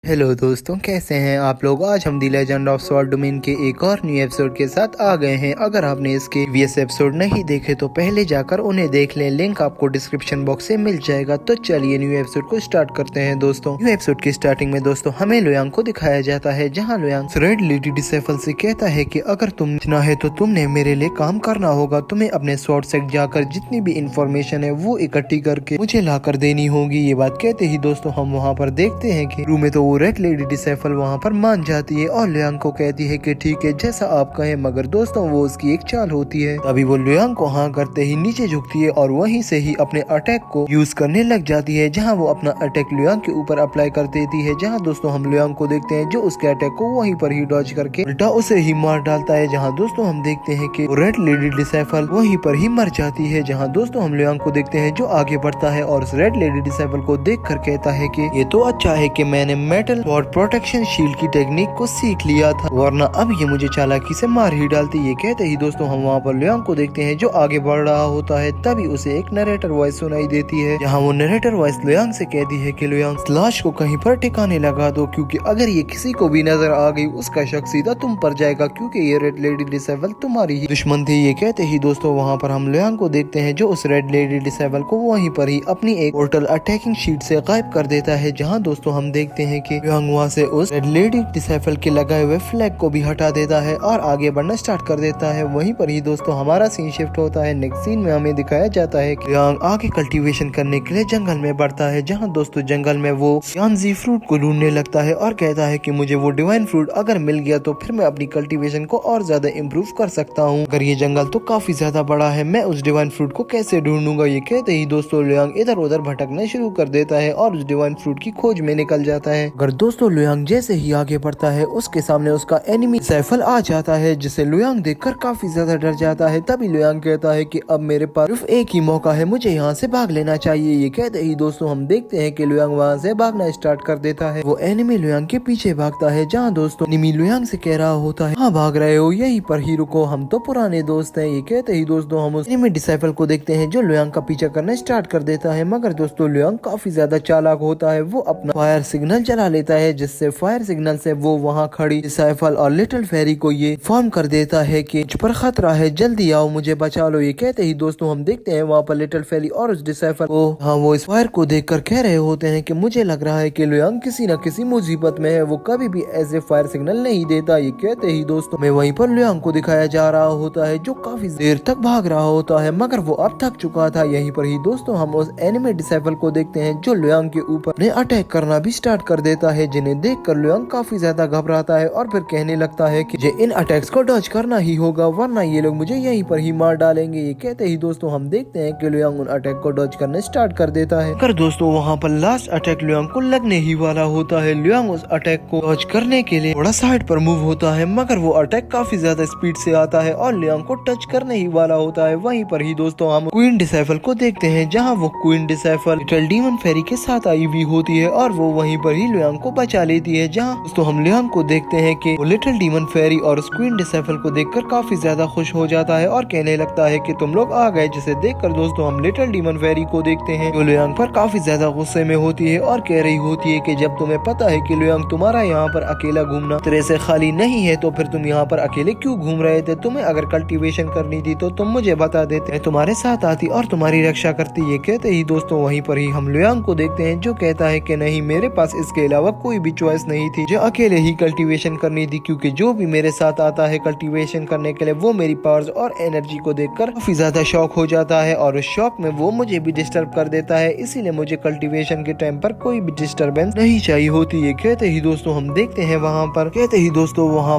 Hello दोस्तों, कैसे हैं आप लोग। आज हम the legend of sword domain के एक और न्यू एपिसोड के साथ आ गए हैं। अगर आपने इसके प्रीवियस एपिसोड नहीं देखे तो पहले जाकर उन्हें देख लें, लिंक आपको डिस्क्रिप्शन बॉक्स से मिल जाएगा। तो चलिए न्यू एपिसोड को स्टार्ट करते हैं। दोस्तों न्यू एपिसोड की स्टार्टिंग में दोस्तों हमें लुयांग को दिखाया जाता है, जहाँ लुयांग रेड लेडी डिसेफल से कहता है कि अगर तुम इतना है तो तुमने मेरे लिए काम करना होगा। तुम्हें अपने स्वॉर्ड सेट जाकर जितनी भी इंफॉर्मेशन है वो इकट्ठी करके मुझे लाकर देनी होगी। ये बात कहते ही दोस्तों हम वहाँ पर देखते हैं कि रूम में तो वो रेड लेडी डिसेफल वहाँ पर मान जाती है और लुयांग को कहती है कि ठीक है जैसा आप कहें, मगर दोस्तों वो उसकी एक चाल होती है। तभी वो लुयांग को हाँ करते ही नीचे झुकती है और वहीं से ही अपने अटैक को यूज करने लग जाती है, जहाँ वो अपना अटैक लुयांग के ऊपर अप्लाई कर देती है। जहाँ दोस्तों हम लुयांग को देखते हैं जो उसके अटैक को वहीं पर ही डॉज करके उल्टा उसे ही मार डालता है। जहाँ दोस्तों हम देखते हैं कि रेड लेडी डिसेफल वहीं पर ही मर जाती है। जहाँ दोस्तों हम लुयांग को देखते हैं जो आगे बढ़ता है और रेड लेडी डिसेफल को देख कर कहता है कि ये तो अच्छा है कि मैंने मेटल और प्रोटेक्शन शील्ड की टेक्निक को सीख लिया था, वरना अब ये मुझे चालाकी से मार ही डालती। ये कहते ही दोस्तों हम वहाँ पर लुयांग को देखते हैं जो आगे बढ़ रहा होता है। तभी उसे एक नरेटर वॉइस सुनाई देती है, जहाँ वो नरेटर वॉइस लुयांग से कहती है कि लुयांग लाश को कहीं पर ठिकाने लगा दो, क्योंकि अगर ये किसी को भी नजर आ गई उसका शक सीधा तुम पर जाएगा, क्योंकि ये रेड लेडी डिसेबल तुम्हारी ही दुश्मन थी। ये कहते ही दोस्तों वहाँ पर हम लुयांग को देखते हैं जो उस रेड लेडी डिसेबल को वहीं पर ही अपनी एक पोर्टल अटैकिंग शीट से गायब कर देता है। जहाँ दोस्तों हम देखते हैं कि लुयांग वहाँ से उस रेड लेडी डिसेबल के लगाए हुए फ्लैग को भी हटा देता है और आगे बढ़ना स्टार्ट कर देता है। वहीं पर ही दोस्तों हमारा सीन शिफ्ट होता है। नेक्स्ट सीन में हमें दिखाया जाता है कि लुयांग आगे कल्टीवेशन करने के लिए जंगल में बढ़ता है, जहाँ दोस्तों जंगल में वो यांजी फ्रूट को ढूंढने लगता है और कहता है कि मुझे वो डिवाइन फ्रूट अगर मिल गया तो फिर मैं अपनी कल्टीवेशन को और ज्यादा इम्प्रूव कर सकता हूँ। अगर ये जंगल तो काफी ज्यादा बड़ा है, मैं उस डिवाइन फ्रूट को कैसे ढूंढूंगा। ये कहते ही दोस्तों लुयांग इधर उधर भटकना शुरू कर देता है और उस डिवाइन फ्रूट की खोज में निकल जाता है। अगर दोस्तों लुयांग जैसे ही आगे बढ़ता है उसके सामने उसका एनिमी डिसेफल आ जाता है, जिसे लुयांग देखकर काफी ज्यादा डर जाता है। तभी लुयांग कहता है कि अब मेरे पास सिर्फ एक ही मौका है, मुझे यहाँ से भाग लेना चाहिए। ये कहते ही दोस्तों हम देखते हैं कि लुयांग वहाँ से भागना स्टार्ट कर देता है। वो एनिमी लुयांग के पीछे भागता है, जहाँ दोस्तों एनिमी लुयांग से कह रहा होता है हाँ भाग रहे हो, यहीं पर ही रुको, हम तो पुराने दोस्त हैं। ये कहते ही दोस्तों हम उस एनिमी डिसेफल को देखते हैं जो लुयांग का पीछा करना स्टार्ट कर देता है, मगर दोस्तों लुयांग काफी ज्यादा चालाक होता है। वो अपना फायर सिग्नल चला लेता है, जिससे फायर सिग्नल से वो वहाँ खड़ी डिसेफल और लिटिल फेरी को ये फॉर्म कर देता है कि मुझ पर खतरा है, जल्दी आओ मुझे बचा लो। ये कहते ही दोस्तों हम देखते हैं वहाँ पर लिटिल फेरी और उस डिसेफल को वो इस फायर को देखकर कह रहे होते हैं कि मुझे लग रहा है कि लुयांग किसी न किसी मुसीबत में है, वो कभी भी ऐसे फायर सिग्नल नहीं देता। ये कहते ही दोस्तों में वहीं पर लुयांग को दिखाया जा रहा होता है जो काफी देर तक भाग रहा होता है, मगर वो अब थक चुका था। यहीं पर ही दोस्तों हम उस एनिमी डिसेफल को देखते हैं जो लुयांग के ऊपर अपने अटैक करना भी स्टार्ट कर देता है, जिन्हें देखकर लुयांग काफी ज्यादा घबराता है और फिर कहने लगता है कि मुझे इन अटैक्स को डॉज करना ही होगा, वरना ये लोग मुझे यहीं पर ही मार डालेंगे। ये कहते ही दोस्तों हम देखते हैं कि लुयांग उन अटैक को डॉज करने स्टार्ट कर देता है। अगर दोस्तों वहाँ पर लास्ट अटैक लुयांग को लगने ही वाला होता है, लुयांग उस अटैक को डॉज करने के लिए थोड़ा साइड पर मूव होता है, मगर वो अटैक काफी ज्यादा स्पीड से आता है और लुयांग को टच करने ही वाला होता है। वहीं पर ही दोस्तों हम क्वीन डिसेफल को देखते हैं, जहाँ वो क्वीन डिसेफल लिटिल डीमन फेरी के साथ आई हुई होती है और वो वहीं पर ही लुयांग को बचा लेती है। जहाँ दोस्तों हम लुयांग को देखते हैं कि वो लिटिल डीमन फेरी और उस क्वीन डिसेफल को देखकर काफी ज्यादा खुश हो जाता है और कहने लगता है कि तुम लोग आ गए। जिसे देखकर दोस्तों हम लिटिल डीमन फेरी को देखते हैं जो लुयांग पर काफी ज्यादा गुस्से में होती है और कह रही होती है कि जब तुम्हें पता है कि लुयांग तुम्हारा यहाँ पर अकेला घूमना तेरे से खाली नहीं है, तो फिर तुम यहाँ पर अकेले क्यों घूम रहे थे। तुम्हें अगर कल्टीवेशन करनी थी तो तुम मुझे बता देते, मैं तुम्हारे साथ आती और तुम्हारी रक्षा करती। ये कहते ही दोस्तों वहीं पर ही हम लुयांग को देखते हैं जो कहता है कि नहीं, मेरे पास इसके अलावा कोई भी चॉइस नहीं थी, जो अकेले ही कल्टीवेशन करनी थी, क्योंकि जो भी मेरे साथ आता है कल्टीवेशन करने के लिए वो मेरी पावर्स और एनर्जी को देखकर काफी ज्यादा शॉक हो जाता है और उस शॉक में वो मुझे भी डिस्टर्ब कर देता है, इसीलिए मुझे कल्टीवेशन के टाइम पर कोई भी डिस्टर्बेंस नहीं चाहिए होती। ये कहते ही दोस्तों हम देखते हैं वहाँ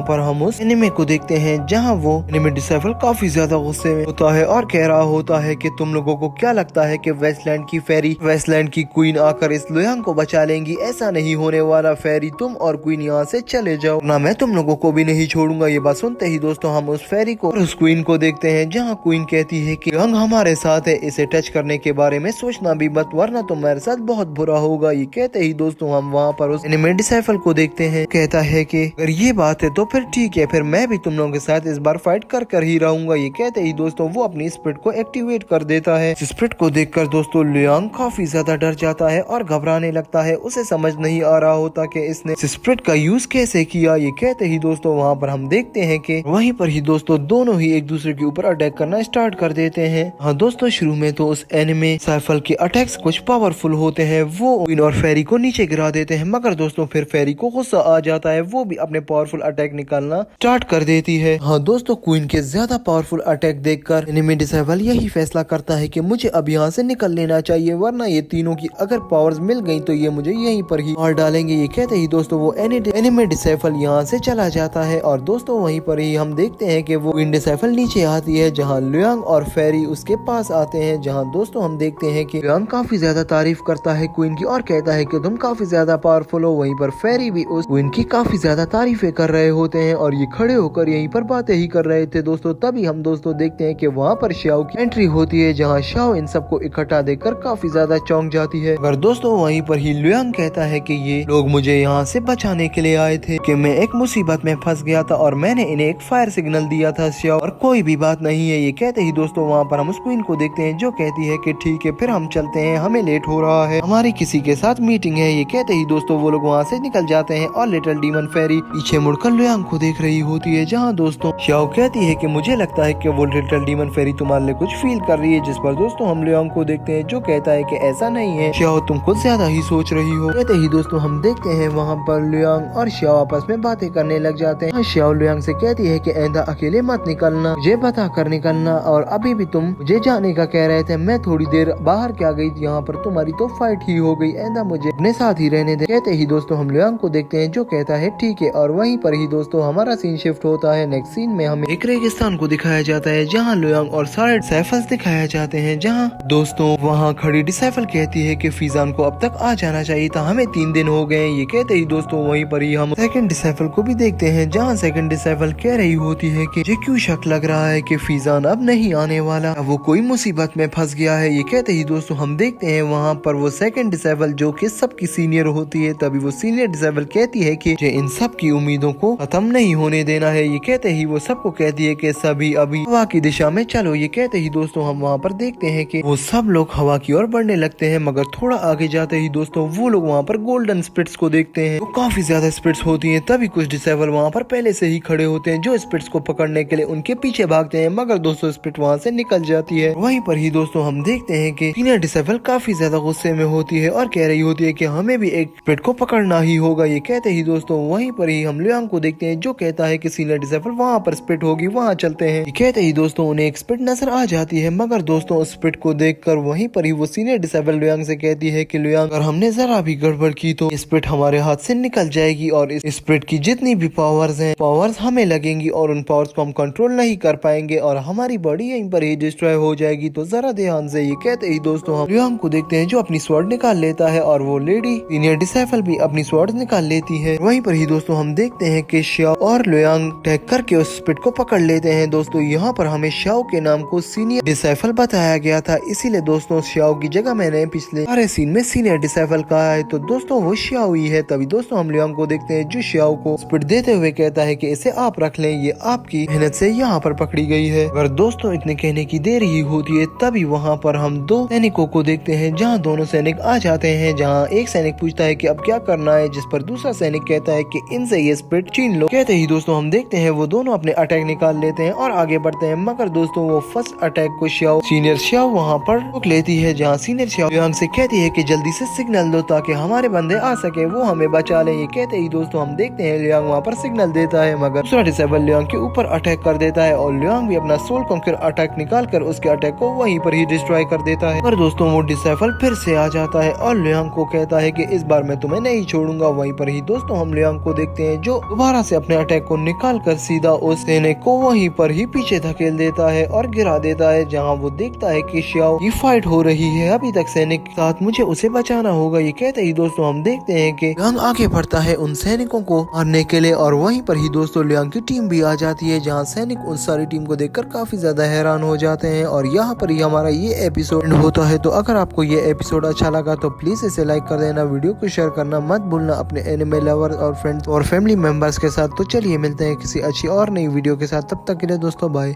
पर हम उस एनिमे को देखते हैं, जहाँ वो एनिमे डिसेफल काफी ज्यादा गुस्से में होता है और कह रहा होता है कि तुम लोगों को क्या लगता है कि वेस्टलैंड की फेरी, वेस्टलैंड की क्वीन आकर इस लुयांग को बचा लेंगी। ऐसा नहीं होने वाला, फेरी तुम और क्वीन यहाँ से चले जाओ, ना मैं तुम लोगों को भी नहीं छोड़ूंगा। ये बात सुनते ही दोस्तों हम उस फेरी को और उस क्वीन को देखते हैं, जहाँ क्वीन कहती है कि लुयांग हमारे साथ है, इसे टच करने के बारे में सोचना भी मत, वरना तुम्हारे साथ बहुत बुरा होगा। ये कहते ही दोस्तों हम वहाँ पर उस एनिमे डिसेफल को देखते हैं, कहता है कि अगर ये बात है तो फिर ठीक है, फिर मैं भी तुम लोगों के साथ इस बार फाइट कर ही रहूंगा। ये कहते ही दोस्तों वो अपनी स्पिरिट को एक्टिवेट कर देता है। स्पिरिट को देखकर दोस्तों लुयांग काफी ज्यादा डर जाता है और घबराने लगता है। उसे समझ नहीं आ रहा होता कि इसने स्प्रिट का यूज कैसे किया। ये कहते ही दोस्तों वहाँ पर हम देखते हैं कि वहीं पर ही दोस्तों दोनों ही एक दूसरे के ऊपर अटैक करना स्टार्ट कर देते हैं। हाँ दोस्तों, शुरू में तो उस एनिमे साइफल के अटैक्स कुछ पावरफुल होते हैं, वो क्वीन और फेरी को नीचे गिरा देते हैं, मगर दोस्तों फिर फेरी को गुस्सा आ जाता है, वो भी अपने पावरफुल अटैक निकालना स्टार्ट कर देती है। हाँ दोस्तों, क्वीन के ज्यादा पावरफुल अटैक देखकर एनिमे डिसेबल यही फैसला करता है कि मुझे अब यहाँ से निकल लेना चाहिए, वरना ये तीनों की अगर पावर्स मिल गई तो ये मुझे यहीं पर ही मार डालेंगे। ये कहते ही दोस्तों वो एनिमे डिसेबल यहाँ से चला जाता है और दोस्तों वहीं पर ही हम देखते हैं कि वो क्वीन डिसेबल नीचे आती है, जहाँ लुयांग और फेरी उसके पास आते हैं, जहाँ दोस्तों हम देखते हैं कि लुयांग काफी ज्यादा तारीफ करता है क्वीन की और कहता है कि तुम काफी ज्यादा पावरफुल हो। वहीं पर फेरी भी उस क्वीन की काफी ज्यादा तारीफें कर रहे होते हैं और ये खड़े होकर यहीं पर बातें ही कर रहे थे दोस्तों। तभी हम दोस्तों देखते हैं कि वहाँ पर शाओ की एंट्री होती है, जहाँ शाओ इन सबको इकट्ठा देखकर काफी ज्यादा चौंक जाती है। अगर दोस्तों वहीं पर ही लुयांग कहता है कि ये लोग मुझे यहाँ से बचाने के लिए आए थे, कि मैं एक मुसीबत में फंस गया था और मैंने इन्हें एक फायर सिग्नल दिया था शाओ, और कोई भी बात नहीं है। ये कहते ही दोस्तों वहाँ पर हम उस क्वीन को देखते हैं जो कहती है कि ठीक है फिर हम चलते हैं, हमें लेट हो रहा है, हमारी किसी के साथ मीटिंग है। ये कहते ही दोस्तों वो लोग वहाँ से निकल जाते हैं और लिटिल डीमन फेरी पीछे मुड़कर लुयांग को देख रही होती है, जहाँ दोस्तों शाओ कहती है कि मुझे लगता है कि वो लिटिल डीमन फेरी तुम्हारे लिए कुछ फील कर रही है, जिस पर दोस्तों हम लुयांग को देखते हैं जो कहता है कि ऐसा नहीं है शाओ, तुम कुछ ज्यादा ही सोच रही हो। कहते ही दोस्तों हम देखते हैं वहाँ पर लुयांग और शाओ आपस में बातें करने लग जाते हैं। शाओ लुयांग से कहती है कि आइंदा अकेले मत निकलना, मुझे बता कर निकलना, और अभी भी तुम मुझे जाने का कह रहे थे, मैं थोड़ी देर बाहर क्या गई, यहाँ पर तुम्हारी तो फाइट ही हो गई, आइंदा मुझे अपने साथ ही रहने दे। कहते ही दोस्तों हम लुयांग को देखते हैं जो कहता है ठीक है, और वहीं पर ही दोस्तों हमारा सीन शिफ्ट होता है। नेक्स्ट सीन में हमें एक रेगिस्तान को दिखाया जाता है, जहाँ लुयांग और सारे डिसेबल्स दिखाया जाते हैं, जहाँ दोस्तों वहाँ खड़ी डिसेबल कहती है कि फीजान को अब तक आ जाना चाहिए था, हमें 3 दिन हो गए। ये कहते ही दोस्तों वहीं पर ही हम सेकंड डिसेबल को भी देखते हैं, जहाँ सेकंड डिसेबल कह रही होती है कि ये क्यों शक लग रहा है कि फीजान अब नहीं आने वाला, वो कोई मुसीबत में फंस गया है। ये कहते ही दोस्तों हम देखते हैं वहाँ पर वो सेकंड डिसेबल जो कि सबकी सीनियर होती है, तभी वो सीनियर डिसेबल कहती है कि इन सब की उम्मीदों को खत्म नहीं होने देना है। ये कहते ही वो सबको कहती है कि सभी अभी हवा की दिशा में चलो। ये कहते ही दोस्तों हम वहाँ पर देखते हैं कि वो सब लोग हवा की ओर बढ़ने लगते हैं, मगर थोड़ा आगे जाते ही दोस्तों वो लोग वहाँ पर गोल्डन स्पिरिट्स को देखते हैं, वो काफी ज्यादा स्पिरिट्स होती हैं। तभी कुछ डिसेबल वहाँ पर पहले से ही खड़े होते हैं जो स्पिरिट्स को पकड़ने के लिए उनके पीछे भागते हैं, मगर दोस्तों स्पिरिट वहाँ से निकल जाती है। वहीं पर ही दोस्तों हम देखते हैं कि सीनियर डिसेबल काफी ज्यादा गुस्से में होती है और कह रही होती है कि हमें भी एक स्पिरिट को पकड़ना ही होगा। ये कहते ही दोस्तों वहीं पर ही हम लुयांग को देखते हैं जो कहता है कि सीनियर डिसेबल वहाँ पर स्पिरिट होगी, वहाँ चलते हैं। ये कहते ही दोस्तों उन्हें एक स्पिरिट नजर आ जाती है, मगर दोस्तों उस स्पिरिट को देखकर वहीं पर ही वो सीनियर डिसेबल लुयांग से कहती है कि लुयांग अगर हमने जरा भी गड़बड़ की तो स्पिरिट हमारे हाथ से निकल जाएगी और इस स्पिरिट की जितनी भी पावर्स हैं पावर्स हमें लगेंगी और उन पावर्स को हम कंट्रोल नहीं कर पाएंगे और हमारी बॉडी यहीं पर ही डिस्ट्रॉय हो जाएगी, तो जरा ध्यान से। ये कहते ही दोस्तों हम लुयांग को देखते हैं जो अपनी स्वॉर्ड निकाल लेता है और वो लेडी सीनियर डिसेबल भी अपनी स्वॉर्ड निकाल लेती है। वहीं पर ही दोस्तों हम देखते हैं कि शाओ और लुयांग अटैक करके उस स्पिरिट को पकड़ लेते हैं। दोस्तों यहाँ पर हमें शाओ के नाम को सीनियर डिसेबल बताया गया था, इसीलिए दोस्तों शाओ की जगह मैंने पिछले सारे सीन में सीनियर डिसेबल कहा है, तो दोस्तों वो शाओ ही है। तभी दोस्तों हम लुयांग को देखते हैं जो शाओ को स्पिरिट देते हुए कहता है कि इसे आप रख लें, ये आपकी मेहनत से यहाँ पर पकड़ी गई है। अगर दोस्तों इतने कहने की देर ही होती है, तभी वहाँ पर हम 2 सैनिकों को देखते हैं, जहाँ दोनों सैनिक आ जाते हैं, जहाँ एक सैनिक पूछता है कि अब क्या करना है, जिस पर दूसरा सैनिक कहता है कि इनसे ये स्पिरिट छीन लो। कहते ही दोस्तों हम देखते हैं वो दोनों अपने अटैक निकाल लेते हैं और आगे बढ़ते हैं, मगर दोस्तों वो फर्स्ट अटैक को सीनियर शाओ वहाँ पर रोक लेती है, जहाँ सीनियर शाओ लुयांग से कहती है कि जल्दी से सिग्नल दो ताकि हमारे बंदे आ सके, वो हमें बचा ले। ये कहते ही दोस्तों हम देखते हैं लुयांग वहाँ पर सिग्नल देता है, मगर दूसरा डिसेबल लुयांग के ऊपर अटैक कर देता है और लुयांग भी अपना सोल कॉन्कर अटैक निकाल कर उसके अटैक को वहीं पर ही डिस्ट्रॉय कर देता है। पर दोस्तों वो डिसेबल फिर से आ जाता है और लुयांग को कहता है कि इस बार मैं तुम्हें नहीं छोड़ूंगा। वहीं पर ही दोस्तों हम लुयांग को देखते हैं जो दोबारा से अपने अटैक को निकाल कर सीधा उस सैनिक को वहीं पर ही पीछे धकेल देता है और गिरा देता है, जहाँ वो देखता है कि शाओ की फाइट हो रही है, अभी तक सैनिक के साथ मुझे उसे बचाना होगा। ये कहते ही दोस्तों हम देखते हैं कि लुयांग आगे बढ़ता है उन सैनिकों को मारने के लिए और वहीं पर ही दोस्तों लुयांग की टीम भी आ जाती है, जहाँ सैनिक उन सारी टीम को देखकर काफी ज्यादा हैरान हो जाते हैं। और यहाँ पर ही हमारा ये एपिसोड होता है। तो अगर आपको ये एपिसोड अच्छा लगा तो प्लीज इसे लाइक कर देना, वीडियो को शेयर करना मत भूलना अपने एनिमे लवर और फ्रेंड्स और फैमिली मेंबर्स के साथ। तो चलिए मिलते हैं किसी अच्छी और नई वीडियो के साथ, तब तक के लिए दोस्तों बाय।